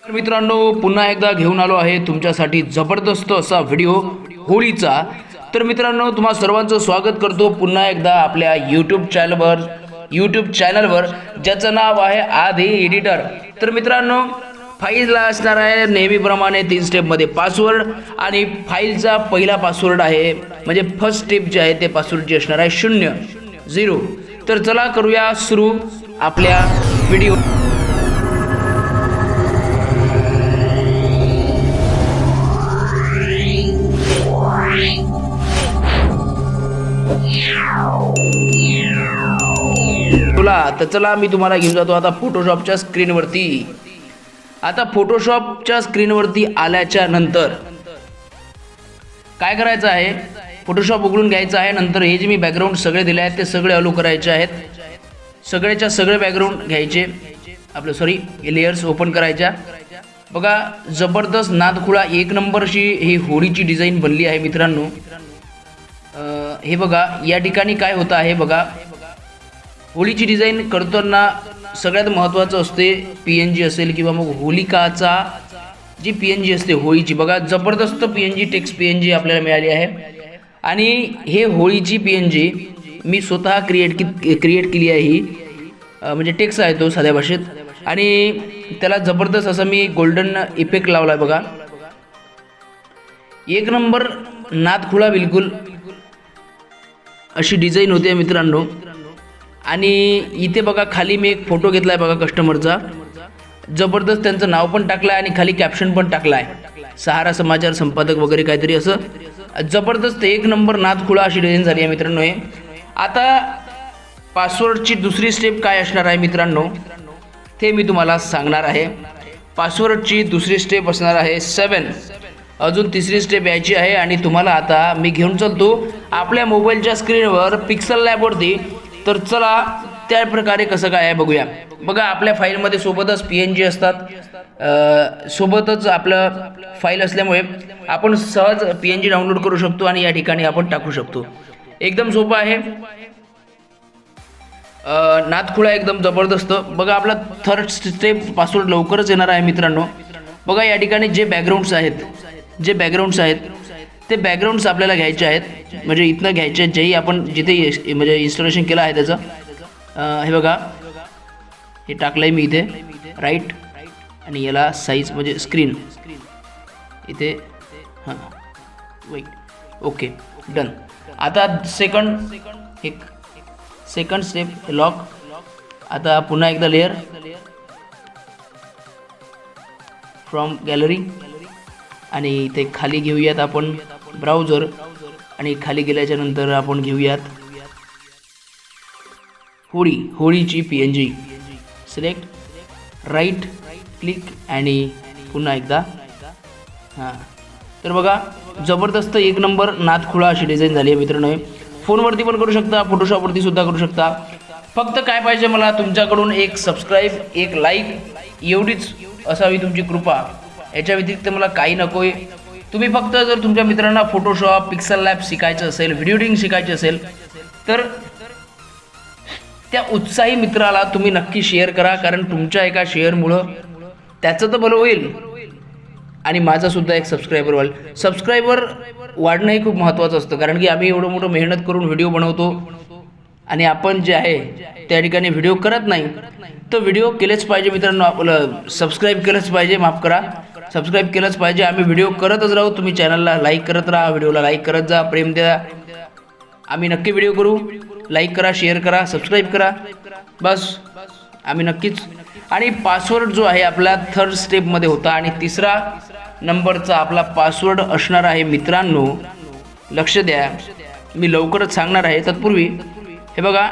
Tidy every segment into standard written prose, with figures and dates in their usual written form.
तर मित्रांनो पुन्हा एकदा घेऊन आलो आहे तुमच्यासाठी जबरदस्त असा व्हिडिओ होळीचा। तर मित्रांनो तुम्हा सर्वांचं स्वागत करतो पुन्हा एकदा आपल्या यूट्यूब चॅनलवर ज्याचं नाव आहे आधी एडिटर। तर मित्रांनो फाईलला असणार आहे नेहमीप्रमाणे 3 स्टेपमध्ये पासवर्ड आणि फाईलचा पहिला पासवर्ड आहे म्हणजे फर्स्ट स्टेप जे आहे ते पासवर्डची असणार आहे 0 तर चला करूया सुरू आपल्या व्हिडिओ। तर चला मी तुम्हाला घेऊन जातो आता फोटोशॉपच्या स्क्रीनवरती। आता फोटोशॉपच्या स्क्रीनवरती आल्याच्या नंतर काय करायचं आहे, फोटोशॉप उघडून घ्यायचं आहे। नंतर हे जे मी बॅकग्राऊंड सगळे दिले आहेत ते सगळे अलो करायचे आहेत। सगळेच्या सगळे बॅकग्राऊंड घ्यायचे, लेयर्स ओपन करायच्या। बघा जबरदस्त नादखुळा 1 नंबरची ही होळीची डिझाईन बनली आहे मित्रांनो। हे बघा या ठिकाणी काय होतं आहे बघा, होळीची डिझाईन करताना सगळ्यात महत्त्वाचं असते PNG असेल किंवा मग होलिकाचा जी PNG असते होळीची। बघा जबरदस्त PNG टेक्स्ट PNG आपल्याला मिळाली आहे आणि हे होळीची PNG मी स्वतः क्रिएट केली आहे। ही म्हणजे टेक्स्ट आहे तो साध्या भाषेत आणि त्याला जबरदस्त असं मी गोल्डन इफेक्ट लावला आहे। बघा 1 नंबर नादखुळा बिलकुल अशी डिझाईन होते मित्रांनो। आणि इथे बघा खाली मी एक फोटो घेतला आहे बघा कस्टमरचा, जबरदस्त त्यांचं नाव पण टाकलं आहे आणि खाली कॅप्शन पण टाकलं आहे सहारा समाचार संपादक वगैरे काहीतरी असं। जबरदस्त 1 नंबर नादखुळा अशी डिझाईन झाली आहे मित्रांनो। हे आता पासवर्डची दुसरी स्टेप काय असणार आहे मित्रांनो ते मी तुम्हाला सांगणार आहे। पासवर्डची दुसरी स्टेप असणार आहे 7, अजून तिसरी स्टेप यायची आहे आणि तुम्हाला आता मी घेऊन चलतो आपल्या मोबाईलच्या स्क्रीनवर पिक्सल लॅबवरती। तर चला त्या प्रकारे कसं काय आहे बघूया। बघा आपल्या फाईलमध्ये सोबतच PNG असतात, सोबतच आपलं फाईल असल्यामुळे आपण सहज PNG डाउनलोड करू शकतो आणि या ठिकाणी आपण टाकू शकतो। एकदम सोपं आहे, नादखुळा एकदम जबरदस्त। बघा आपला थर्ड स्टेप पासवर्ड लवकरच येणार आहे मित्रांनो। बघा या ठिकाणी जे बॅकग्राऊंड्स आहेत ते बॅकग्राऊंड्स आपल्याला घ्यायचे आहेत, म्हणजे इथनं घ्यायचे आहेत जेही आपण जिथे म्हणजे इन्स्टॉलेशन केलं आहे त्याचं। हे बघा हे टाकलं आहे मी इथे राईट आणि याला साईज म्हणजे स्क्रीन इथे हां ओके डन। आता सेकंड स्टेप लॉक। आता पुन्हा एकदा लेअर फ्रॉम गॅलरी आणि इथे खाली घेऊयात आपण ब्राउझर आणि खाली गेल्याच्या नंतर आपण घेऊयात होळीची PNG। सिलेक्ट राईट क्लिक आणि पुन्हा एकदा हां। तर बघा जबरदस्त 1 नंबर नादखुळा अशी डिझाईन झाली आहे मित्रांनो। फोनवरती पण करू शकता, फोटोशॉपवरती सुद्धा करू शकता। फक्त काय पाहिजे मला तुमच्याकडून एक सबस्क्राईब, एक लाईक एवढीच असावी तुमची कृपा। याच्या व्यतिरिक्त मला काही नको आहे। तुम्ही फक्त जर तुमच्या मित्रांना फोटोशॉप, पिक्सल लॅब शिकायचं असेल, व्हिडिओ एडिटिंग शिकायची असेल तर त्या उत्साही मित्राला तुम्ही नक्की शेअर करा, कारण तुमच्या एका शेअरमुळं त्याचं तर भलं होईल आणि माझा सुद्धा एक सबस्क्रायबर वाढणं हे खूप महत्त्वाचं असतं। कारण की आम्ही एवढं मोठं मेहनत करून व्हिडिओ बनवतो आणि आपण जे आहे त्या ठिकाणी व्हिडिओ करत नाही, तर व्हिडिओ केलेच पाहिजे मित्रांनो। आपलं सबस्क्राईब केलंच पाहिजे, सबस्क्राईब केलंच पाहिजे। आम्ही व्हिडिओ करतच राहू, तुम्ही चॅनलला लाईक करत राहा, व्हिडिओला लाईक करत जा, प्रेम द्या। आम्ही नक्की व्हिडिओ करू, लाईक करा, शेअर करा, सबस्क्राईब करा, बस आम्ही नक्कीच। आणि पासवर्ड जो आहे आपला थर्ड स्टेपमध्ये होता आणि 3रा नंबरचा आपला पासवर्ड असणार आहे मित्रांनो। लक्ष द्या, मी लवकरच सांगणार आहे। तत्पूर्वी हे बघा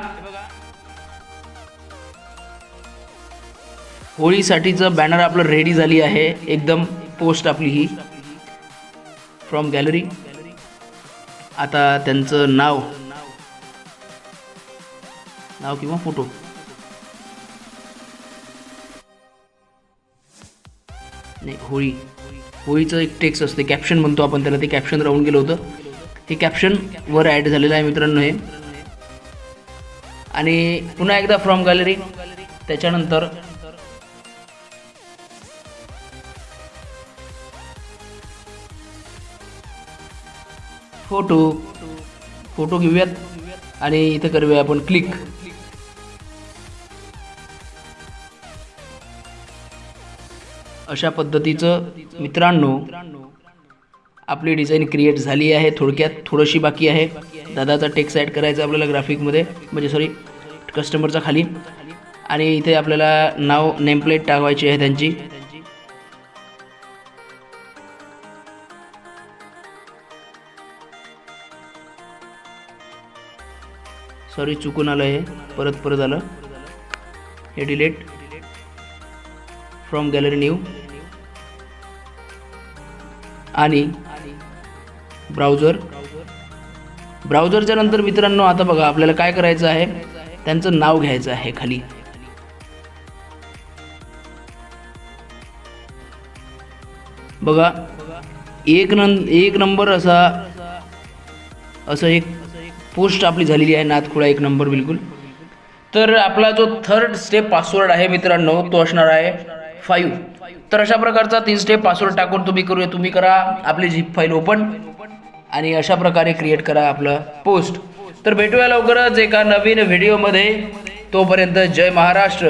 होळीसाठीचं बॅनर आपलं रेडी झाली आहे एकदम, पोस्ट आपली ही फ्रॉम गॅलरी। आता त्यांचं नाव किंवा फोटो नाही, होळीचं एक टेक्स्ट असते, कॅप्शन म्हणतो आपण त्याला, ते कॅप्शन राहून गेलं होतं, हे कॅप्शन वर ॲड झालेलं आहे मित्रांनो हे। आणि पुन्हा एकदा फ्रॉम गॅलरी, त्याच्यानंतर फोटो घेऊयात आणि इथं करूया आपण क्लिक. अशा पद्धतीचं मित्रांनो आपली डिझाईन क्रिएट झाली आहे. थोडक्यात थोडीशी बाकी आहे. दादाचा टेक्स्ट ॲड करायचा आपल्याला ग्राफिकमध्ये, म्हणजे सॉरी कस्टमरचा खाली. आणि इथे आपल्याला नाव नेमप्लेट टाकायची आहे त्यांची. सॉरी चुकून आलं आहे, परत आलं. हे डिलीट फ्रॉम गॅलरी न्यू आणि ब्राउझरच्या नंतर मित्रांनो आता बघा आपल्याला काय करायचं आहे, त्यांचं नाव घ्यायचं आहे खाली. बघा एक नंबर असं एक पोस्ट आपली झालेली आहे, नादखुळा 1 नंबर बिलकुल. तर आपला जो थर्ड स्टेप पासवर्ड आहे मित्रांनो तो असणार आहे 5. तर अशा प्रकारचा 3 स्टेप पासवर्ड टाकून तुम्ही करा आपली झिप फाईल ओपन आणि अशा प्रकारे क्रिएट करा आपलं पोस्ट. तर भेटूया लवकरच एका नवीन व्हिडिओमध्ये. तोपर्यंत जय महाराष्ट्र.